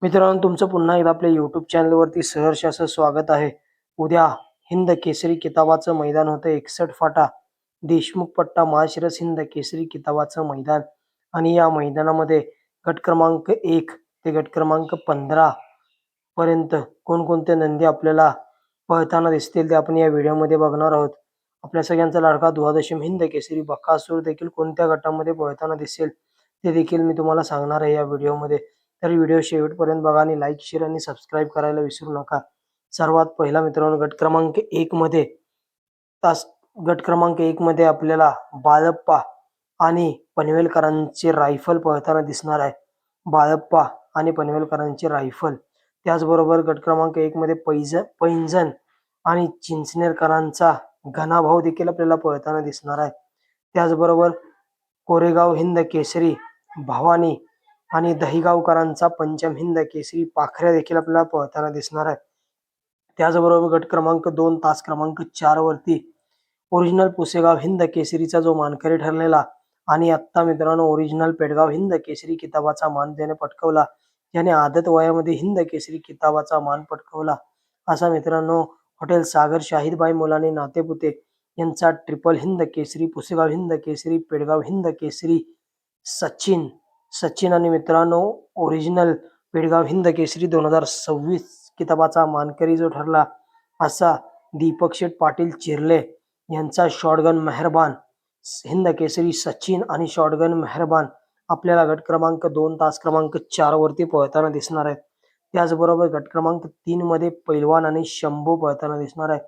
मित्रांनो, तुमचं पुन्हा एकदा आपल्या YouTube चॅनलवरती सहर्ष असं स्वागत आहे. उद्या हिंद केसरी किताबाचं मैदान होतं 61 फाटा देशमुख पट्टा माळशिरस हिंद केसरी किताबाचं मैदान. आणि या मैदानामध्ये गट क्रमांक 1 ते गट क्रमांक 15 पर्यंत कोणकोणते नंदी आपल्याला पळताना दिसतील ते आपण या व्हिडिओमध्ये बघणार आहोत. आपल्या सगळ्यांचा लाडका दुधादशम हिंद केसरी बकासूर देखील कोणत्या गटामध्ये पळताना दिसेल ते देखील मी तुम्हाला सांगणार आहे या व्हिडिओमध्ये. तर व्हिडिओ शेवटपर्यंत बघा आणि लाईक, शेअर आणि सबस्क्राईब करायला विसरू नका. सर्वात पहिला मित्रांनो, गट क्रमांक 1 मध्ये आपल्याला बाळप्पा आणि पनवेलकरांचे रायफल पळताना दिसणार आहे. बाळप्पा आणि पनवेलकरांचे रायफल. त्याचबरोबर गट क्रमांक 1 मध्ये पैंजण आणि चिंचनेरकरांचा घनाभाऊ देखील आपल्याला पळताना दिसणार आहे. त्याचबरोबर कोरेगाव हिंद केसरी भवानी आणि दहिगावकरांचा पंचम हिंद केसरी पाखऱ्या देखील आपल्याला पळताना दिसणार आहे. त्याचबरोबर गट क्रमांक 2 तास क्रमांक 4 वरती ओरिजिनल पुसेगाव हिंद केसरीचा जो मानकरी ठरलेला आणि आत्ता मित्रांनो ओरिजिनल पेडगाव हिंद केसरी किताबाचा मान त्याने पटकवला, ज्याने आदत वयामध्ये हिंद केसरी किताबाचा मान पटकवला असा मित्रांनो हॉटेल सागर शाहिदबाई मुलानी नातेपुते यांचा ट्रिपल हिंद केसरी, पुसेगाव हिंद केसरी, पेडगाव हिंद केसरी सचिन आणि मित्रांनो ओरिजिनल पेडगाव हिंद केसरी 2026 किताबाचा मानकरी जो ठरला असा दीपक शेठ पाटील चिरले यांचा शॉटगन मेहरबान हिंद केसरी सचिन आणि शॉटगन मेहरबान आपल्याला गट क्रमांक 2 तास क्रमांक 4 वरती पळताना दिसणार आहेत. त्याचबरोबर गट क्रमांक 3 मध्ये पैलवान आणि शंभू पळताना दिसणार आहे.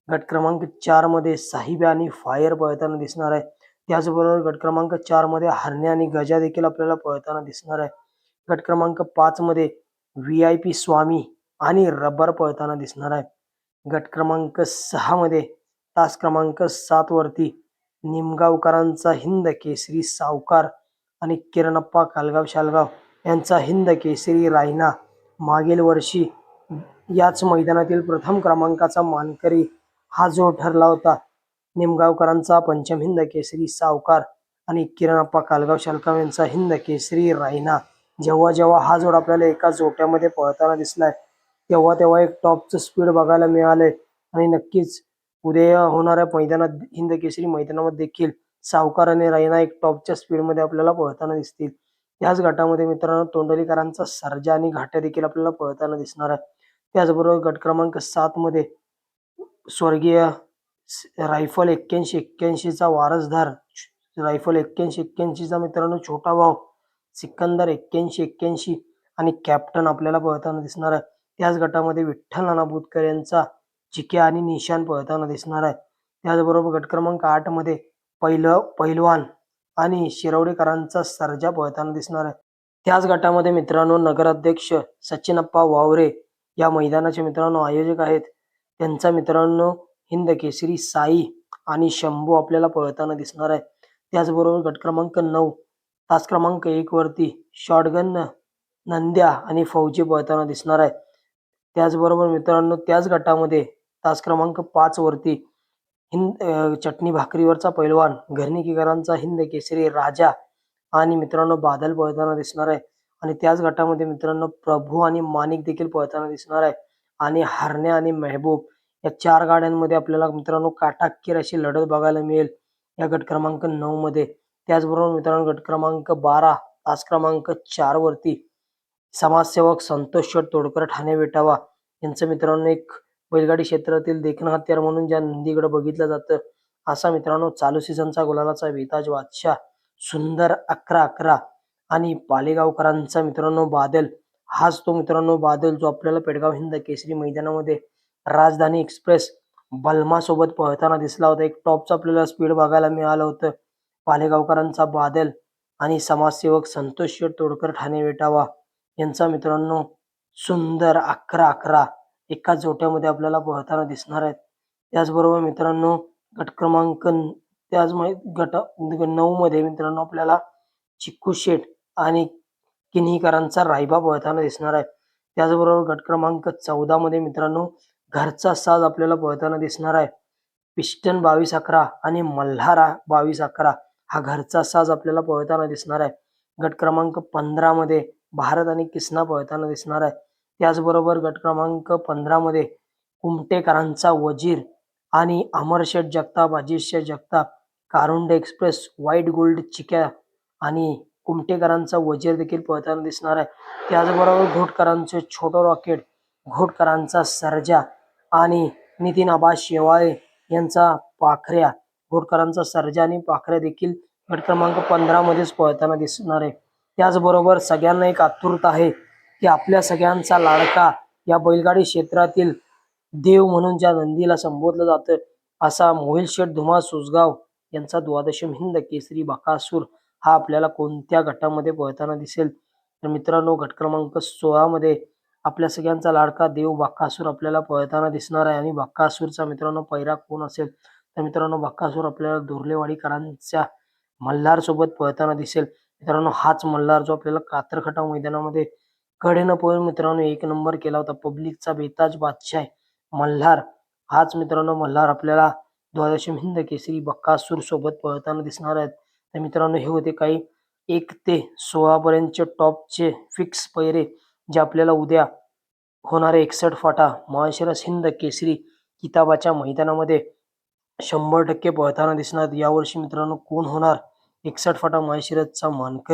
गट क्रमांक 4 मध्ये साहिब्या आणि फायर पळताना दिसणार आहे. त्याचबरोबर गट क्रमांक 4 मध्ये हरण्या आणि गजा देखील आपल्याला पळताना दिसणार आहे. गट क्रमांक 5 मध्ये VIP स्वामी आणि रबर पळताना दिसणार आहे. गट क्रमांक 6 मध्ये तास क्रमांक 7 वरती निमगावकरांचा हिंद केसरी सावकार आणि किरणप्पा कालगाव शालगाव यांचा हिंद केसरी रायना. मागील वर्षी याच मैदानातील प्रथम क्रमांकाचा मानकरी हा जो ठरला होता निमगावकरांचा पंचम हिंद केसरी सावकार आणि किरणप्पा कालगाव शालगाव यांचा हिंद केसरी रायना. जेव्हा हा जोड आपल्याला एका जोट्यामध्ये पळताना दिसलाय तेव्हा एक टॉपचं स्पीड बघायला मिळालंय आणि नक्कीच उद्या होणाऱ्या मैदानात हिंद केसरी मैदानामध्ये देखील सावकार आणि रायना एक टॉपच्या स्पीडमध्ये आपल्याला पळताना दिसतील. त्याच गटामध्ये मित्रांनो तोंडलीकरांचा सर्जा आणि घाट्या देखील आपल्याला पळताना दिसणार आहे. त्याचबरोबर गट क्रमांक 7 मध्ये स्वर्गीय रायफल 8181चा वारसदार रायफल 8181चा मित्रांनो छोटा भाऊ सिकंदर 8181 आणि कॅप्टन आपल्याला पळताना दिसणार आहे. त्याच गटामध्ये विठ्ठल नाना बुतकर यांचा चिक्या आणि निशान पळताना दिसणार आहे. त्याचबरोबर गट क्रमांक 8 मध्ये पैलवान आणि शिरवडेकरांचा सर्जा पळताना दिसणार आहे. त्याच गटामध्ये मित्रांनो नगराध्यक्ष सचिनप्पा वावरे या मैदानाचे मित्रांनो आयोजक आहेत. त्यांचा मित्रांनो हिंद केसरी साई आणि शंभू आपल्याला पळताना दिसणार आहे. त्याचबरोबर गट क्रमांक 9 तास क्रमांक 1 वरती शॉटगन नंद्या आणि फौजी पळताना दिसणार आहे. त्याचबरोबर मित्रांनो त्याच गटामध्ये तास क्रमांक 5 वरती चटणी भाकरीवरचा पैलवान घरणीकरांचा हिंद केसरी राजा आणि मित्रांनो बादल पळताना दिसणार आहे. आणि त्याच गटामध्ये मित्रांनो प्रभू आणि माणिक देखील पळताना दिसणार आहे. आणि हरण्या आणि मेहबूब या 4 गाड्यांमध्ये आपल्याला मित्रांनो काटाकीर अशी लढत बघायला मिळेल या गट क्रमांक 9 मध्ये. त्याचबरोबर मित्रांनो गट क्रमांक 12 तास क्रमांक 4 वरती समाजसेवक संतोष शेठ तोडकर ठाणे विटावा यांचं मित्रांनो एक बैलगाडी क्षेत्रातील देखणं हत्यार म्हणून ज्या नंदीकडे बघितलं जातं असा मित्रांनो चालू सीझनचा गुलालाचा वेताज बादशाह सुंदर 11-11 आणि पालेगावकरांचा मित्रांनो बादल. हाच तो मित्रांनो बादल जो आपल्याला पेडगाव हिंद केसरी मैदानामध्ये राजधानी एक्सप्रेस बलमा सोबत पळताना दिसला होता. एक टॉपचा आपल्याला स्पीड बघायला मिळालं होतं. पालेगावकरांचा बादल आणि समाजसेवक संतोष शेठ तोडकर ठाणे विटावा यांचा मित्रांनो सुंदर 11-11 एका जोट्यामध्ये आपल्याला पळताना दिसणार आहेत. त्याचबरोबर मित्रांनो गट क्रमांक गट 9 मध्ये मित्रांनो आपल्याला चिक्कू शेठ आणि किन्हीकरांचा रायबा पळताना दिसणार आहे. त्याचबरोबर गट क्रमांक 14 मध्ये मित्रांनो घरचा साज आपल्याला पळताना दिसणार आहे. पिस्टन 22-11 आणि मल्हारा 22-11 हा घरचा साज आपल्याला पळताना दिसणार आहे. गट क्रमांक 15 मध्ये भारत आणि किसना पळताना दिसणार आहे. त्याचबरोबर गट क्रमांक 15 मध्ये कुमटेकरांचा वजीर आणि अमरशेठ Jagtap, अजितशेठ Jagtap, Karunde express, white gold चिक्या आणि कुमटेकरांचा वजीर देखील पळताना दिसणार आहे. त्याचबरोबर घोटकरांचे छोटो रॉकेट, घोटकरांचा सर्जा आणि नितीन आबा शेवाळे यांचा पाखऱ्या, घोटकरांचा सर्जा आणि पाखऱ्या देखील गट क्रमांक 15 मध्येच पळताना दिसणार आहे. त्याचबरोबर सगळ्यांना एक आतुरता आहे की आपल्या सगळ्यांचा लाडका या बैलगाडी क्षेत्रातील देव म्हणून ज्या नंदीला संबोधलं जातं असा मोहिल शेठ धुमाळ सुसगाव यांचा द्वादशम हिंद केसरी बकासूर हा आपल्याला कोणत्या गटामध्ये पळताना दिसेल? तर मित्रांनो, गट क्रमांक 16 मध्ये आपल्या सगळ्यांचा लाडका देव बकासूर आपल्याला पळताना दिसणार आहे. आणि बकासूरचा मित्रांनो पैरा कोण असेल? तर मित्रांनो, बकासूर आपल्याला दोर्लेवाडीकरांच्या मल्हार सोबत पळताना दिसेल. मित्रांनो, हाच मल्हार जो आपल्याला कात्रखटाव मैदानामध्ये कडेनं पळून मित्रांनो 1 नंबर केला होता. पब्लिकचा बेताज बादशाह मल्हार, हाच मित्रांनो मल्हार आपल्याला द्वादशम हिंद केसरी बकासूर सोबत पळताना दिसणार आहेत. तर मित्रांनो, हे होते काही 1 ते 16 पर्यंतचे टॉपचे फिक्स पैरे जे आपल्याला उद्या होणारे 61 फाटा माळशिरस हिंद केसरी किताबाच्या मैदानामध्ये 100% पळताना दिसणार. यावर्षी मित्रांनो कोण होणार 61 फाटा माळशिरसचा मानकरी?